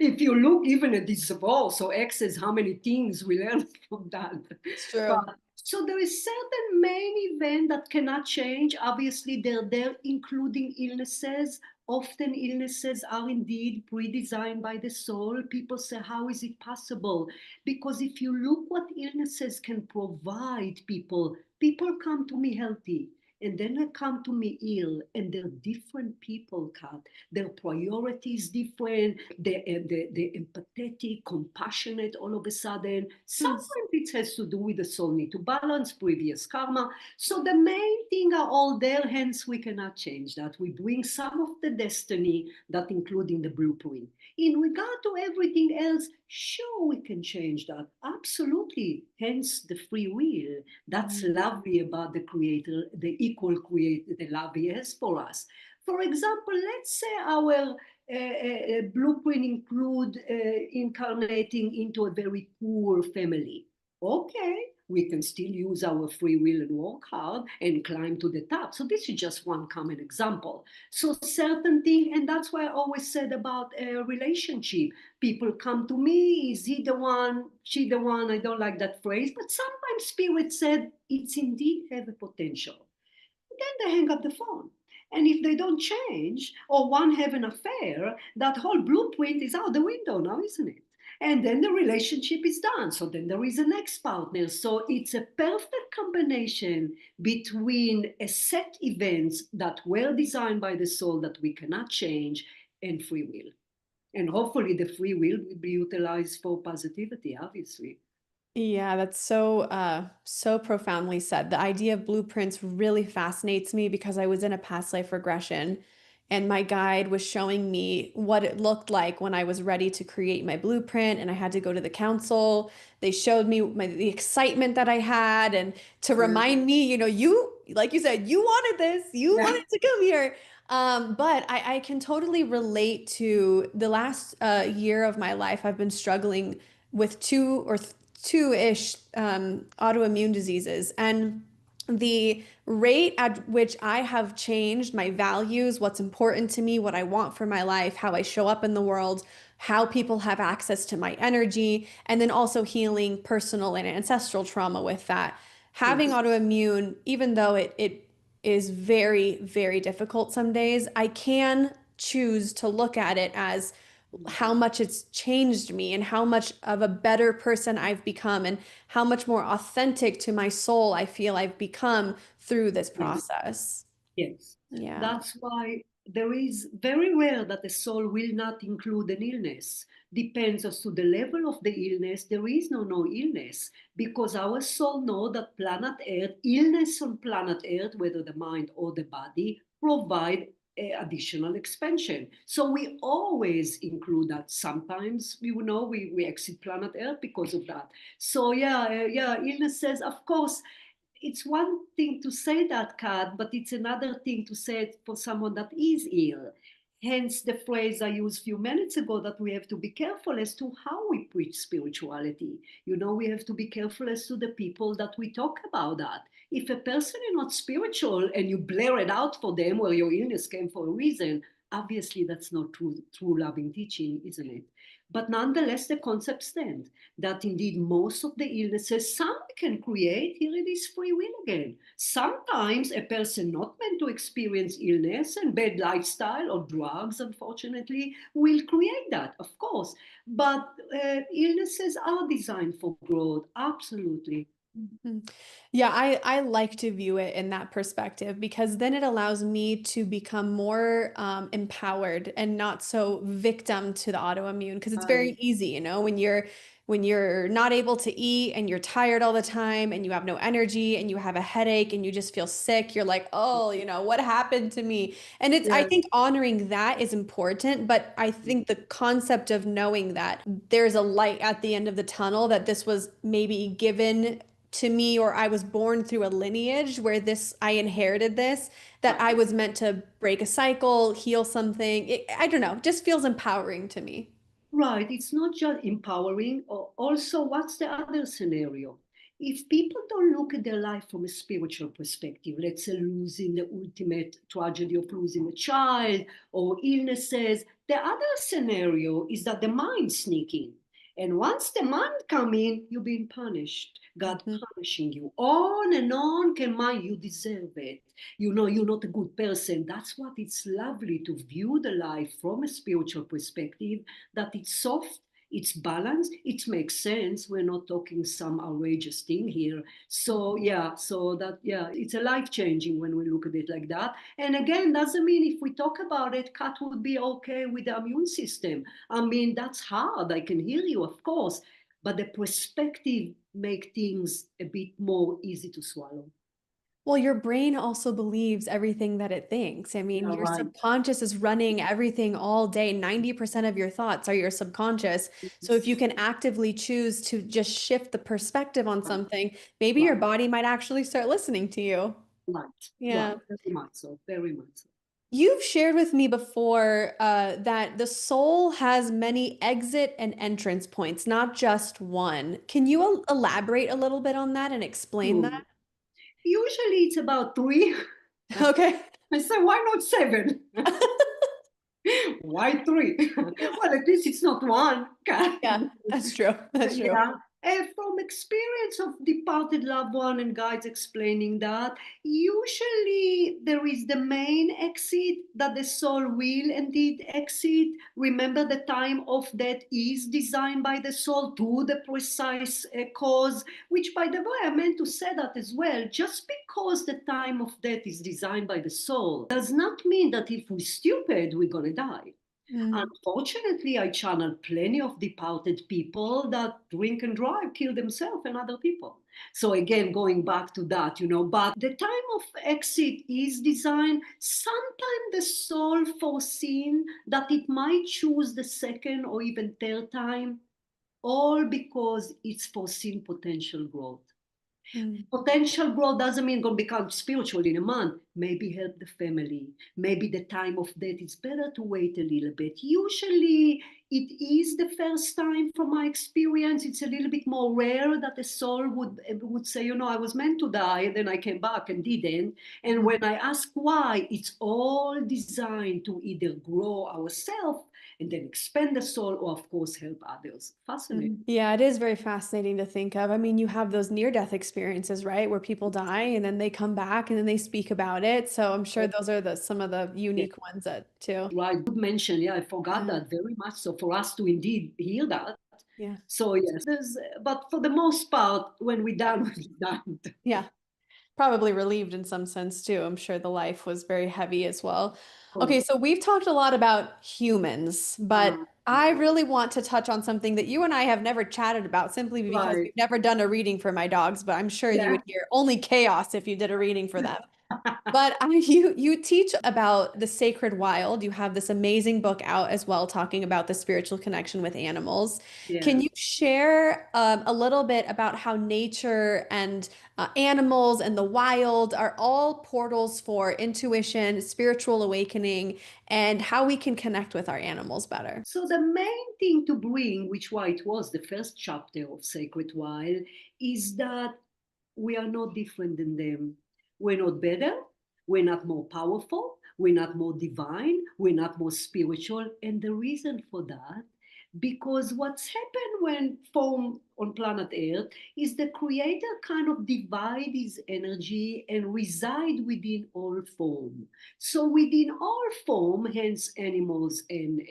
If you look even at this divorce or exes, how many things we learn from that. It's true. But so there is certain main event that cannot change. Obviously, they're there, including illnesses. Often illnesses are indeed pre-designed by the soul. People say, how is it possible? Because if you look what illnesses can provide people, people come to me healthy. And then they come to me ill, and they're different people, Kat. Their priorities different. They're empathetic, compassionate all of a sudden. Hmm. Sometimes it has to do with the soul need to balance previous karma. So the main thing are all there, hence we cannot change that. We bring some of the destiny that including the blueprint. In regard to everything else, sure, we can change that. Absolutely. Hence the free will. That's Mhm. lovely about the creator, the equal creator, the love he has for us. For example, let's say our blueprint include incarnating into a very poor family. Okay, we can still use our free will and work hard and climb to the top. So this is just one common example. So certain thing, and that's why I always said about a relationship. People come to me, is he the one, she the one? I don't like that phrase, but sometimes spirit said it's indeed have a potential. Then they hang up the phone. And if they don't change, or one have an affair, that whole blueprint is out the window now, isn't it? And then the relationship is done. So then there is a next partner. So it's a perfect combination between a set events that were designed by the soul that we cannot change and free will. And hopefully the free will be utilized for positivity, obviously. Yeah, that's so profoundly said. The idea of blueprints really fascinates me because I was in a past life regression and my guide was showing me what it looked like when I was ready to create my blueprint and I had to go to the council. They showed me the excitement that I had and to Yeah. remind me, you, like you said, you wanted this, you Yeah. wanted to come here. But I can totally relate to the last year of my life. I've been struggling with two-ish autoimmune diseases. And the rate at which I have changed my values, what's important to me, what I want for my life, how I show up in the world, how people have access to my energy, and then also healing personal and ancestral trauma with that. Having Yes. autoimmune, even though it is very, very difficult some days, I can choose to look at it as how much it's changed me and how much of a better person I've become and how much more authentic to my soul I feel I've become through this Yes. process. Yes, Yeah. that's why there is very rare that the soul will not include an illness. Depends as to the level of the illness. There is no illness because our soul know that planet Earth, illness on planet Earth, whether the mind or the body, provide additional expansion. So we always include that. Sometimes we exit planet Earth because of that. So yeah, illnesses, of course it's one thing to say that, Kat, but it's another thing to say it for someone that is ill. Hence the phrase I used a few minutes ago that we have to be careful as to how we preach spirituality. We have to be careful as to the people that we talk about that. If a person is not spiritual and you blare it out for them where your illness came for a reason, obviously that's not true loving teaching, isn't it? But nonetheless, the concept stands that indeed most of the illnesses some can create. Here it is free will again. Sometimes a person not meant to experience illness and bad lifestyle or drugs, unfortunately, will create that, of course. But illnesses are designed for growth, absolutely. Mhm. Yeah, I like to view it in that perspective because then it allows me to become more empowered and not so victim to the autoimmune because it's very Right. easy, when you're not able to eat and you're tired all the time and you have no energy and you have a headache and you just feel sick, you're like, "Oh, what happened to me?" And I Yeah. think honoring that is important, but I think the concept of knowing that there's a light at the end of the tunnel that this was maybe given to me or I was born through a lineage where I inherited this, that I was meant to break a cycle, heal something. I don't know, just feels empowering to me. Right, it's not just empowering, or also, what's the other scenario? If people don't look at their life from a spiritual perspective, let's say losing the ultimate tragedy of losing a child or illnesses, the other scenario is that the mind sneak in. And once the mind come in, you're being punished. God Mhm. punishing you. On and on can mind, you deserve it. You're not a good person. That's what it's lovely to view the life from a spiritual perspective, that it's soft, it's balanced, it makes sense. We're not talking some outrageous thing here. So yeah, it's a life changing when we look at it like that. And again, doesn't mean if we talk about it, cat would be okay with the immune system. I mean, that's hard. I can hear you, of course, but the perspective make things a bit more easy to swallow. Well, your brain also believes everything that it thinks. I mean, Yeah, your right. subconscious is running everything all day. 90% of your thoughts are your subconscious. So if you Yes. can actively choose to just shift the perspective on Right, something, maybe your right, body might actually start listening to you. right, Yeah. right. Very much so. Very much so. You've shared with me before that the soul has many exit and entrance points, not just one. Can you elaborate a little bit on that and explain that? True. Usually it's about three. Okay. I say, why not seven? Why three? Well, at least it's not one. Yeah, that's true. That's true. Yeah. And from experience of departed loved one and guides explaining that, usually there is the main exit that the soul will indeed exit. Remember, the time of death is designed by the soul to the precise cause, which, by the way, I meant to say that as well. Just because the time of death is designed by the soul does not mean that if we're stupid, we're going to die. Mm. Unfortunately, I channel plenty of departed people that drink and drive, kill themselves and other people. So again, going back to that, but the time of exit is designed. Sometimes the soul foreseen that it might choose the second or even third time, all because it's foreseen potential growth. Mm. Potential growth doesn't mean going to become spiritual in a month. Maybe help the family. Maybe the time of death is better to wait a little bit. Usually, it is the first time, from my experience. It's a little bit more rare that the soul would say, I was meant to die, and then I came back and didn't. And Mm. when I ask why, it's all designed to either grow ourselves and then expand the soul, or of course help others. Fascinating. Mm. Yeah, it is very fascinating to think of. I mean, you have those near-death experiences, right? Where people die and then they come back and then they speak about it. So I'm sure those are the some of the Yeah. unique ones that too. Right, good mention. Yeah, I forgot Yeah. that very much. So for us to indeed hear that. Yeah. So yes, but for the most part, when we're done, we're done. Yeah. Probably relieved in some sense too. I'm sure the life was very heavy as well. Okay, Correct. so we've talked a lot about humans, but I Yeah. really want to touch on something that you and I have never chatted about simply because Right. we've never done a reading for my dogs, but I'm sure you Yeah. would hear only chaos if you did a reading for them. But you teach about the sacred wild. You have this amazing book out as well, talking about the spiritual connection with animals. Can Yeah. you share a little bit about how nature and animals and the wild are all portals for intuition, spiritual awakening, and how we can connect with our animals better? So the main thing to bring, which why it was the first chapter of Sacred Wild, is that we are not different than them. We're not better. We're not more powerful. We're not more divine. We're not more spiritual. And the reason for that, because what's happened when formed on planet Earth is the creator kind of divide his energy and reside within all form. So within all form, hence animals and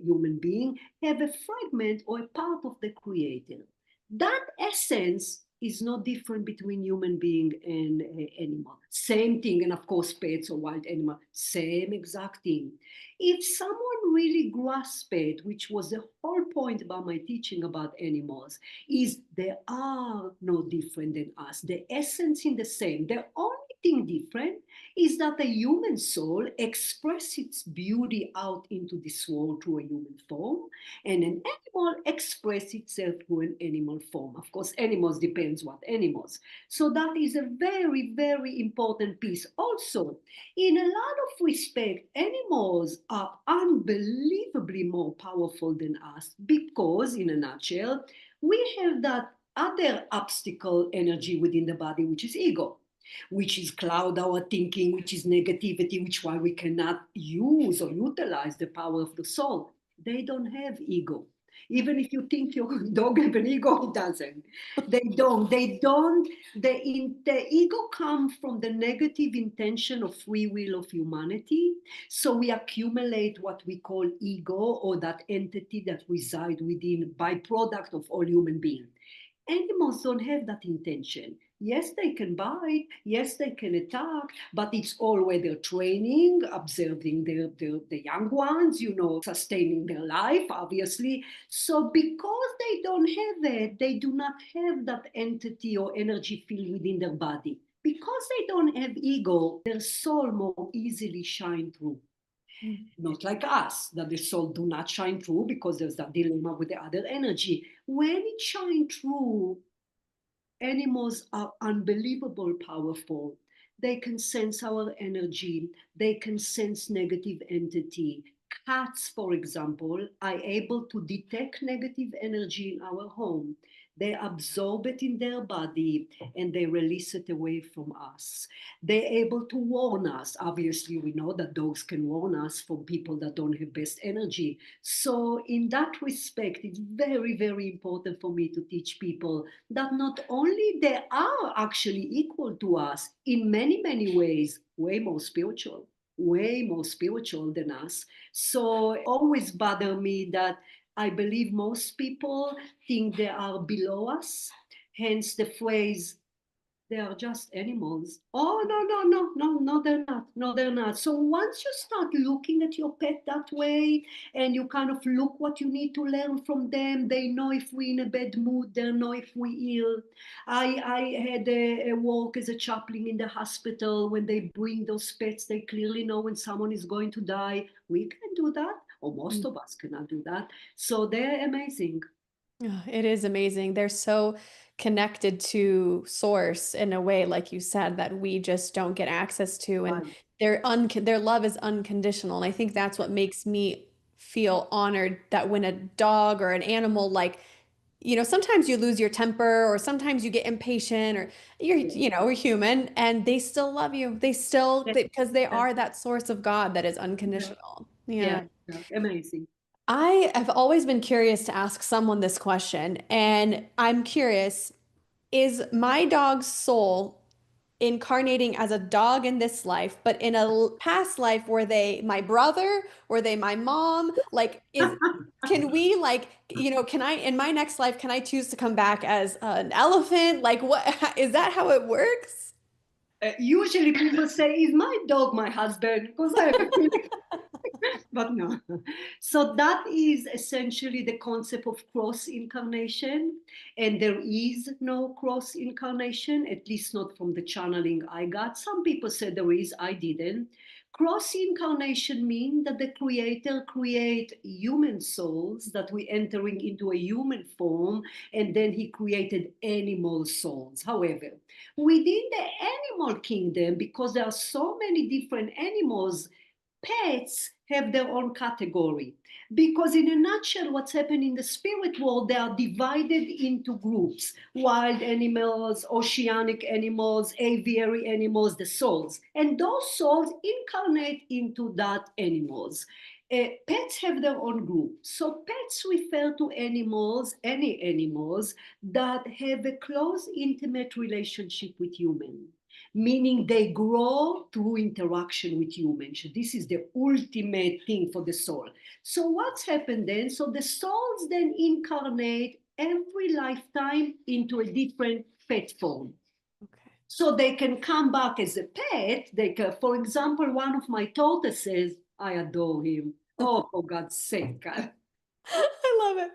human being, have a fragment or a part of the creator. That essence is no different between human being and animal. Same thing, and of course, pets or wild animal, same exact thing. If someone really grasps it, which was the whole point about my teaching about animals, is they are no different than us. The essence is the same. The only thing different is that a human soul expresses its beauty out into this world through a human form, and an animal expresses itself through an animal form. Of course, animals depends what animals. So that is a very, very important piece. Also, in a lot of respect, animals are unbelievably more powerful than us because, in a nutshell, we have that other obstacle energy within the body, which is ego, which is cloud our thinking, which is negativity, which why we cannot use or utilize the power of the soul. They don't have ego. Even if you think your dog has an ego, it doesn't. They don't. They don't. The ego comes from the negative intention of free will of humanity. So we accumulate what we call ego, or that entity that resides within, byproduct of all human beings. Animals don't have that intention. Yes, they can bite. Yes, they can attack, but it's all where they're training, observing the young ones, sustaining their life, obviously. So because they don't have it, they do not have that entity or energy field within their body. Because they don't have ego, their soul more easily shine through. Mm. Not like us, that the soul do not shine through because there's that dilemma with the other energy. When it shines through, animals are unbelievable powerful. They can sense our energy. They can sense negative entity. Cats, for example, are able to detect negative energy in our home. They absorb it in their body and they release it away from us. They're able to warn us. Obviously, we know that dogs can warn us from people that don't have best energy. So, in that respect, it's very, very important for me to teach people that not only they are actually equal to us in many, many ways, way more spiritual than us. So always bother me that I believe most people think they are below us, hence the phrase They are just animals. Oh, no, no, no, no, no, they're not. No, they're not. So once you start looking at your pet that way and you kind of look what you need to learn from them, they know if we're in a bad mood, they know if we're ill. I had a work as a chaplain in the hospital. When they bring those pets, they clearly know when someone is going to die. We can do that, or most Mm. of us cannot do that. So they're amazing. Oh, it is amazing. They're so connected to source in a way, like you said, that we just don't get access to. And Right. their love is unconditional. And I think that's what makes me feel honored that when a dog or an animal, like, sometimes you lose your temper or sometimes you get impatient or Yeah. we're human and they still love you. Yeah. Because they Yeah. are that source of God that is Yeah. unconditional. Yeah. Yeah. Yeah. Amazing. I have always been curious to ask someone this question, and I'm curious, is my dog's soul incarnating as a dog in this life, but in a past life were they my brother? Were they my mom? Like, can we like, can I in my next life, can I choose to come back as an elephant? Like, what is that how it works? Usually people say, "Is my dog my husband?" Because I have a feeling, but no. So that is essentially the concept of cross incarnation. And there is no cross incarnation, at least not from the channeling I got. Some people said there is, I didn't. Cross incarnation means that the creator create human souls that we entering into a human form, and then he created animal souls. However, within the animal kingdom, because there are so many different animals, pets have their own category. Because, in a nutshell, what's happening in the spirit world, they are divided into groups: wild animals, oceanic animals, aviary animals, the souls. And those souls incarnate into that animals. Pets have their own group. So, pets refer to animals, any animals, that have a close, intimate relationship with humans, meaning they grow through interaction with humans. This is the ultimate thing for the soul. So what's happened then? So the souls then incarnate every lifetime into a different pet form. Okay. So they can come back as a pet. They can, for example, one of my tortoises, I adore him. Oh, for God's sake, I love it.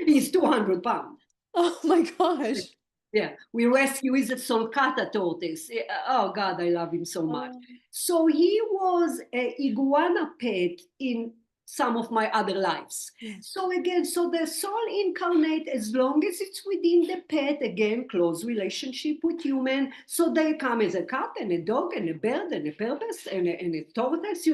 he's 200 pounds. Oh my gosh. Yeah, we rescue his sulcata tortoise. Oh God, I love him so much. Um, So he was a iguana pet in some of my other lives. yeah. So again, so the soul incarnate, as long as it's within the pet, again, close relationship with human. So they come as a cat and a dog and a bird and a purpose and a tortoise,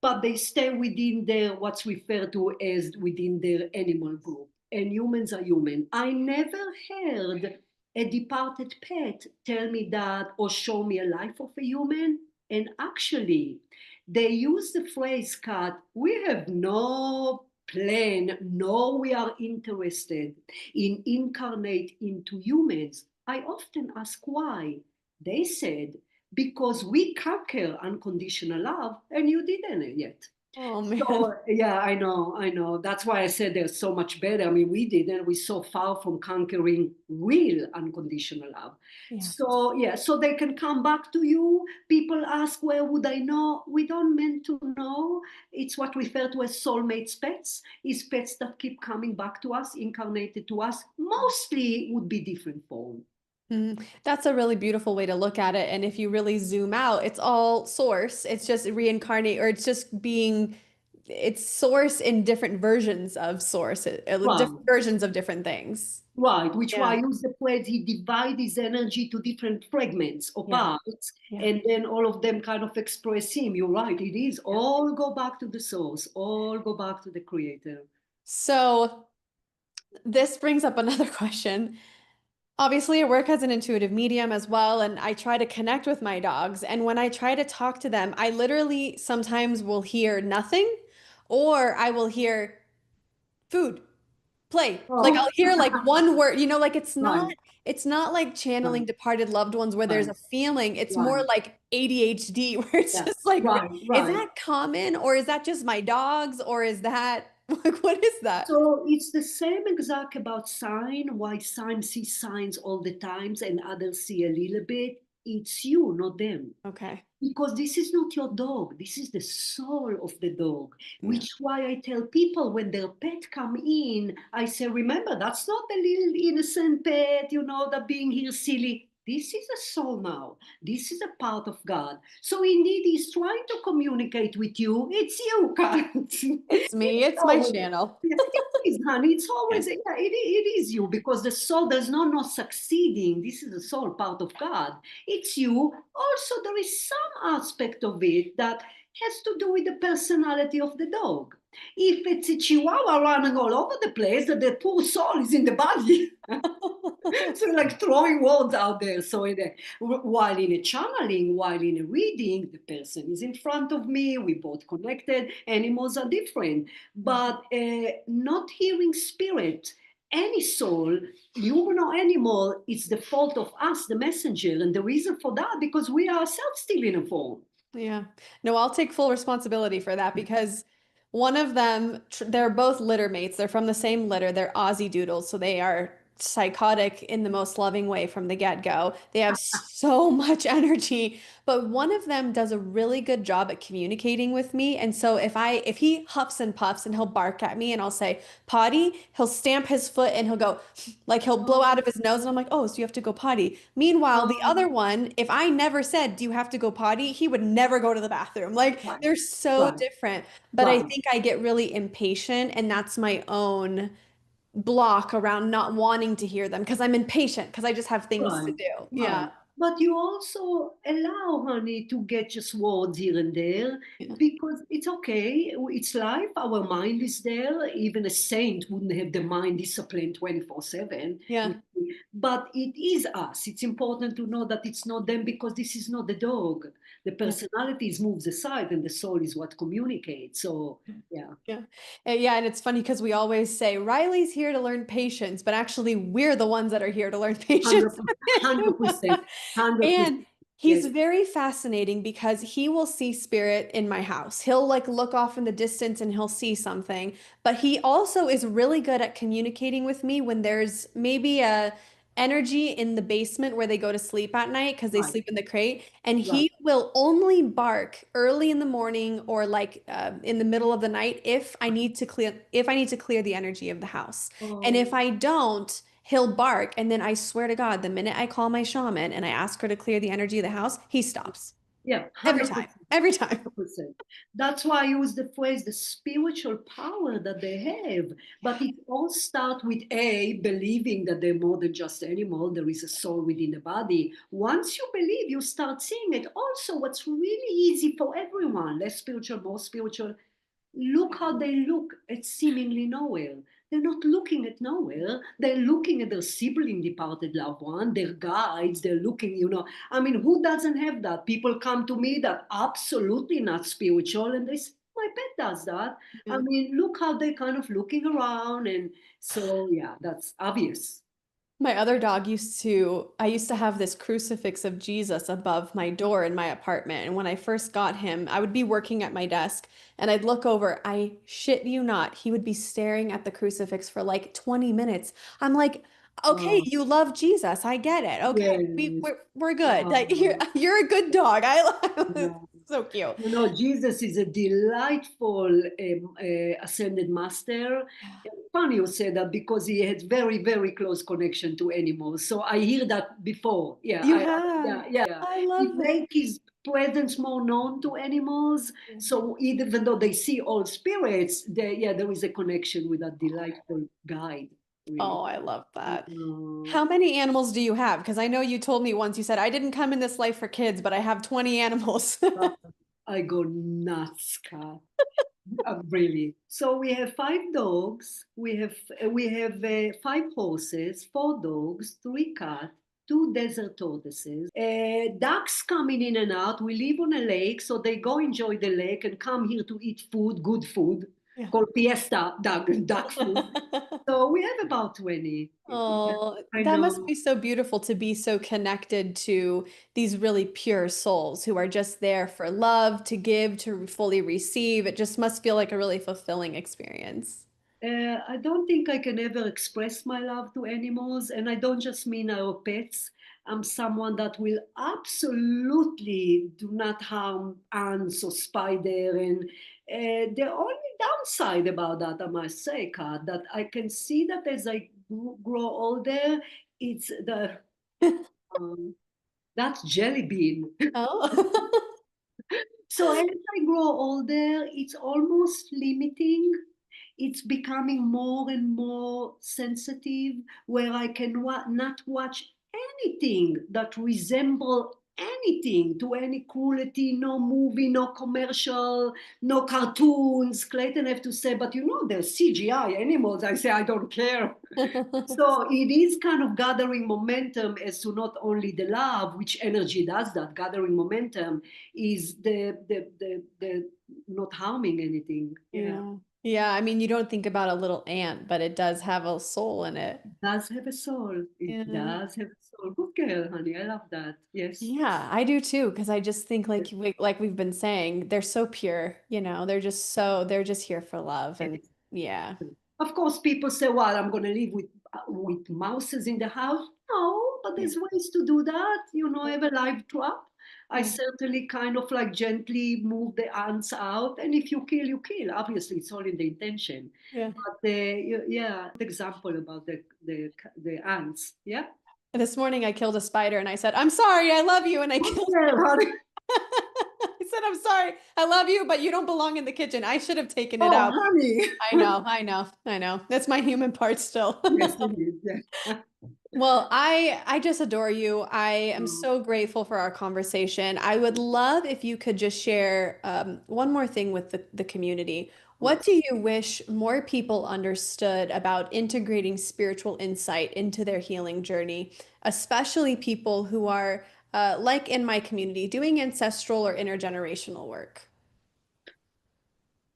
but they stay within their what's referred to as within their animal group. And humans are human. I never heard a departed pet tell me that or show me a life of a human. And actually, they use the phrase, "Kat, we have no plan, no, we are interested in incarnate into humans." I often ask why. They said, "Because we conquer unconditional love and you didn't yet." Oh man. So yeah, I know. That's why I said they're so much better. I mean, we didn't. We're so far from conquering real unconditional love. Yeah. So yeah, so they can come back to you. People ask, where would I know? We don't meant to know. It's what we refer to as soulmates pets. Is pets that keep coming back to us, incarnated to us. Mostly would be different form. That's a really beautiful way to look at it. And if you really zoom out, it's all source. It's just reincarnate, or it's source in different versions of source, Right. different versions of different things. Right, which why Yeah. I use the phrase he divides his energy to different fragments or Yeah. parts, Yeah. and then all of them kind of express him. You're right, it is. Yeah. All go back to the source, all go back to the creator. So this brings up another question. Obviously, I work as an intuitive medium as well, and I try to connect with my dogs. And when I try to talk to them, I literally sometimes will hear nothing, or I will hear food, play. Like Oh, I'll hear like one word, like right, it's not like right, channeling departed loved ones where there's right, a feeling. It's more right. like ADHD where it's Yeah, just like, right, is right. that common or is that just my dogs or is that Like, what is that? So it's the same exact about sign, why some see signs all the times and others see a little bit. It's you, not them. Okay. Because this is not your dog, this is the soul of the dog, Yeah. which why I tell people when their pet come in, I say, remember, that's not the little innocent pet, that being here silly. This is a soul now. This is a part of God. So indeed, he's trying to communicate with you. It's you, Kat. It's me. It's It's my always, channel. yeah, it is, honey. It's Yeah. always, yeah, it is you because the soul, there's no succeeding. This is the soul part of God. It's you. Also, there is some aspect of it that has to do with the personality of the dog. If it's a chihuahua running all over the place, the poor soul is in the body. So like throwing words out there. So while in a channeling, while in a reading, the person is in front of me. We both connected. Animals are different, but not hearing spirit. Any soul, human or animal, it's the fault of us, the messenger, and the reason for that because we ourselves still in a form. Yeah. No, I'll take full responsibility for that because one of them, they're both litter mates. They're from the same litter. They're Aussie Doodles, so they are psychotic in the most loving way from the get-go. They have so much energy, but one of them does a really good job at communicating with me. And so if he huffs and puffs and he'll bark at me and I'll say potty, he'll stamp his foot and he'll go like he'll blow out Oh, of his nose and I'm like, "Oh, so you have to go potty." Meanwhile, the other um, one, if I never said, "Do you have to go potty?" he would never go to the bathroom. Like right, they're so right, different. But I right, think I get really impatient and that's my own block around not wanting to hear them because I'm impatient because I just have things to right, do. Yeah. right. But you also allow, honey, to get just words here and there Yeah. because it's okay. It's life. Our mind is there. Even a saint wouldn't have the mind disciplined 24/7. Yeah. But it is us. It's important to know that it's not them because this is not the dog. The Yeah. personalities moves aside and the soul is what communicates. So, yeah, Yeah. Yeah, and it's funny because we always say Riley's here to learn patience, but actually we're the ones that are here to learn patience. 100%, 100%. And he's Yes, very fascinating because he will see spirit in my house. He'll like look off in the distance and he'll see something, but he also is really good at communicating with me when there's maybe a energy in the basement where they go to sleep at night because they right, sleep in the crate, and right. he will only bark early in the morning or like in the middle of the night if I need to clear the energy of the house. And if Oh, I don't, he'll bark. And then I swear to God, the minute I call my shaman and I ask her to clear the energy of the house, he stops. yeah, Every time. 100%. Every time. 100%. That's why I use the phrase the spiritual power that they have. But it all starts with A, believing that they're more than just animal, there is a soul within the body. Once you believe, you start seeing it. Also, what's really easy for everyone, less spiritual, more spiritual, look how they look at seemingly nowhere. They're not looking at nowhere. They're looking at their sibling departed loved one, their guides. They're looking. I mean, who doesn't have that? People come to me that absolutely not spiritual, and they say, my pet does that. I Yeah. mean, look how they're kind of looking around. And so, yeah, that's obvious. My other dog I used to have this crucifix of Jesus above my door in my apartment. And when I first got him, I would be working at my desk and I'd look over. I shit you not, he would be staring at the crucifix for like 20 minutes. I'm like, okay, Oh, you love Jesus. I get it. Okay, yes. we're good. Like Oh, you're a good dog. yeah. So cute. Jesus is a delightful ascended master. Funny you say that because he had very, very close connection to animals. So I hear that before. Yeah, You have. yeah, yeah. I He love it. make his presence more known to animals. Yeah. So even though they see all spirits, there is a connection with that delightful guide. Really. Oh, I love that. Uh, How many animals do you have? Because I know you told me once, you said, I didn't come in this life for kids, but I have 20 animals. I go nuts, Kat. Really. So we have five dogs. We have five horses, four dogs, three cats, two desert tortoises. Ducks coming in and out. We live on a lake, so they go enjoy the lake and come here to eat food, good food. Yeah. called Fiesta duck food. So we have about 20. Yeah, Oh, I that must know. be so beautiful to be so connected to these really pure souls who are just there for love, to give, to fully receive. It just must feel like a really fulfilling experience. I don't think I can ever express my love to animals, and I don't just mean our pets. I'm someone that will absolutely do not harm ants or spider. And the only downside about that, I must say, Kat, that I can see that as I grow older, it's um, that's jelly bean. Oh. So as I grow older, it's almost limiting. It's becoming more and more sensitive, where I can not watch anything that resemble anything to any cruelty, no movie, no commercial, no cartoons. Clayton have to say, but you know, there's CGI animals. I say, I don't care. So it is kind of gathering momentum as to not only the love, which energy does that, gathering momentum is the not harming anything. Yeah. Yeah. Yeah, I mean, you don't think about a little ant, but it does have a soul in it. Does have a soul. It Yeah. does have a soul. Good girl, honey. I love that. Yes. Yeah, I do too, because I just think like we've been saying, they're so pure, they're just here for love and Yes. yeah. Of course, people say, "Well, I'm going to live with mouses in the house." No, but Yeah. there's ways to do that. You know, have a live trap. I Yeah. certainly kind of like gently move the ants out, and if you kill, you kill. Obviously, it's all in the intention. Yeah. But yeah, example about the ants. Yeah. This morning I killed a spider and I said, "I'm sorry, I love you," and I Good killed girl, honey. I said, "I'm sorry, I love you, but you don't belong in the kitchen." I should have taken it Oh, out. honey. I know, I know, I know. That's my human part still. Yes, it is. Yeah. Well, I just adore you. I am Oh, so grateful for our conversation. I would love if you could just share one more thing with the community. What okay. do you wish more people understood about integrating spiritual insight into their healing journey, especially people who are, like in my community, doing ancestral or intergenerational work?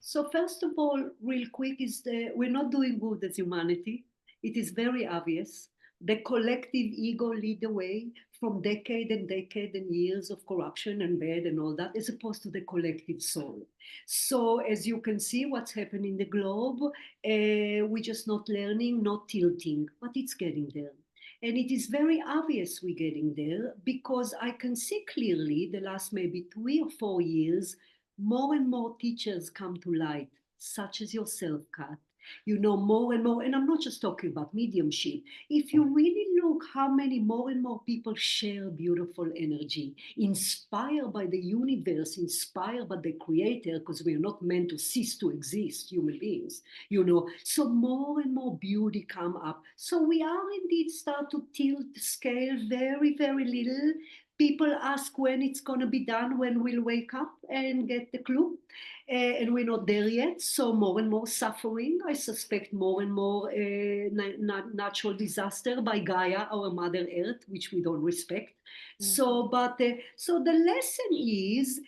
So first of all, real quick, is we're not doing good as humanity. It is very obvious. The collective ego lead the way from decade and decade and years of corruption and bad and all that, as opposed to the collective soul. So as you can see, what's happening in the globe, we're just not learning, not tilting, but it's getting there. And it is very obvious we're getting there because I can see clearly the last maybe 3 or 4 years more and more teachers come to light, such as yourself, Kat. You know, more and more, and I'm not just talking about mediumship. If you really look how many more and more people share beautiful energy, inspired by the universe, inspired by the creator, because we are not meant to cease to exist, human beings, you know. So more and more beauty come up. So we are indeed start to tilt the scale very, very little. People ask when it's going to be done, when we'll wake up and get the clue. And we're not there yet. So more and more suffering. I suspect more and more natural disaster by Gaia, our Mother Earth, which we don't respect. So the lesson is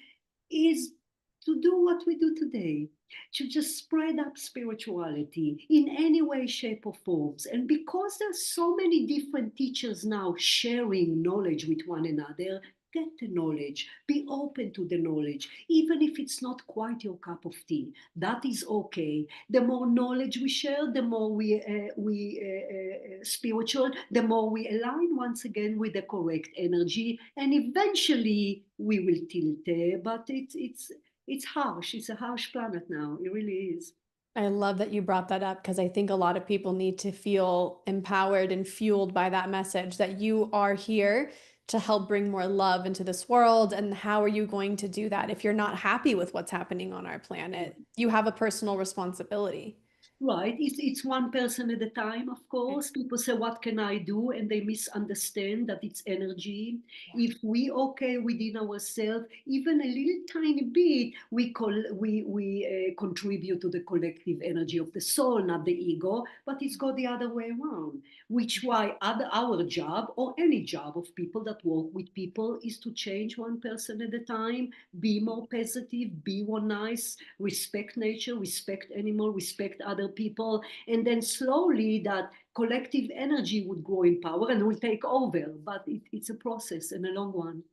to do what we do today, to just spread up spirituality in any way, shape, or forms. And because there's so many different teachers now sharing knowledge with one another, get the knowledge, be open to the knowledge, even if it's not quite your cup of tea. That is okay. The more knowledge we share, the more we spiritual, the more we align once again with the correct energy, and eventually we will tilt. But it's harsh. It's a harsh planet now. It really is. I love that you brought that up because I think a lot of people need to feel empowered and fueled by that message that you are here to help bring more love into this world. And how are you going to do that if you're not happy with what's happening on our planet? You have a personal responsibility. Right. It's one person at a time, of course. People say, what can I do? And they misunderstand that it's energy. If we okay within ourselves, even a little tiny bit, we contribute to the collective energy of the soul, not the ego, but it's got the other way around. Which why our job or any job of people that work with people is to change one person at a time, be more positive, be more nice, respect nature, respect animal, respect other people, and then slowly that collective energy would grow in power and will take over. But it's a process and a long one.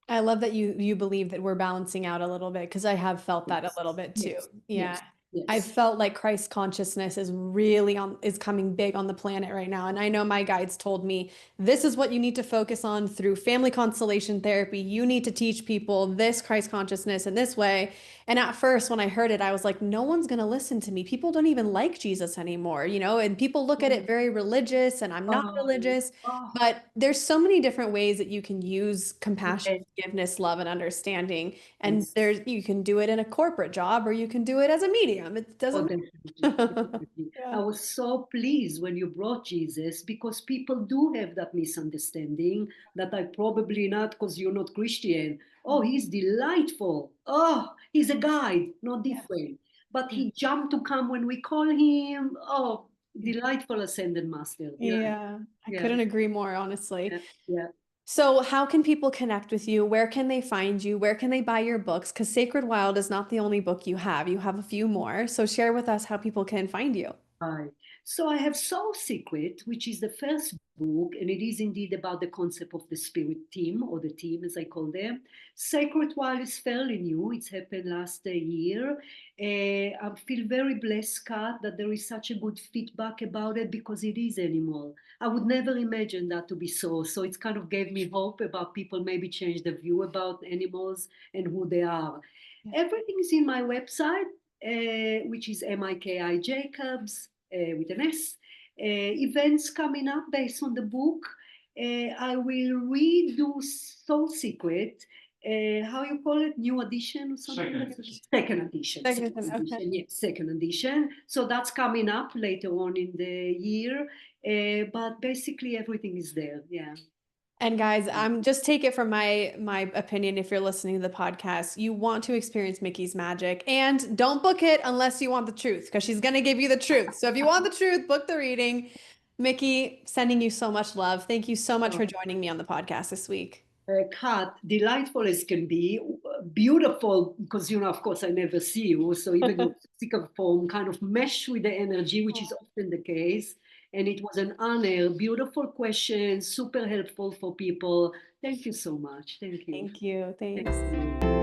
I love that you believe that we're balancing out a little bit because I have felt that a Yes, little bit too. yes, Yeah. yes, I yes. felt like Christ consciousness is really on is coming big on the planet right now. And I know my guides told me this is what you need to focus on through family constellation therapy. You need to teach people this Christ consciousness in this way. And at first, when I heard it, I was like, no one's going to listen to me. People don't even like Jesus anymore, you know, and people look at it very religious, and I'm not Oh, religious. oh, But there's so many different ways that you can use compassion, yes, forgiveness, love, and understanding. And yes. there's you can do it in a corporate job or you can do it as a medium. It Oh, doesn't definitely, matter. definitely. I Yeah. was so pleased when you brought Jesus because people do have that misunderstanding that I probably not because you're not Christian. Oh, he's delightful. Oh, he's a guide, not Yeah. different. But Yeah. he jumped to come when we call him. Oh, Yeah. delightful ascended master. Yeah, Yeah. I yeah, couldn't agree more, honestly. yeah, yeah. So, how can people connect with you? Where can they find you? Where can they buy your books? Because Sacred Wild is not the only book you have. You have a few more. So, share with us how people can find you. Right. So I have Soul Secret, which is the first book, and it is indeed about the concept of the spirit team, or the team as I call them. Sacred Wild is fairly new. It's happened last year. I feel very blessed, Scott, that there is such a good feedback about it because it is animal. I would never imagine that to be so. So it's kind of gave me hope about people maybe change their view about animals and who they are. Yeah. Everything is in my website, which is Miki Jacobs with an S. Events coming up based on the book. I will redo Soul Secret. How you call it? New edition or something? Second edition. Second Okay. edition. Yes, second edition. So that's coming up later on in the year. But basically everything is there. Yeah. And guys, I'm just take it from my opinion if you're listening to the podcast, you want to experience Mickey's magic and don't book it unless you want the truth because she's going to give you the truth. So if you want the truth, book the reading. Mickey, sending you so much love. Thank you so much for joining me on the podcast this week. Kat, delightful as can be, beautiful because of course, I never see you. So even in physical form, kind of mesh with the energy, which is often the case. And it was an honor. Beautiful questions, super helpful for people. Thank you so much. Thank you. Thank you. Thank Thanks. you.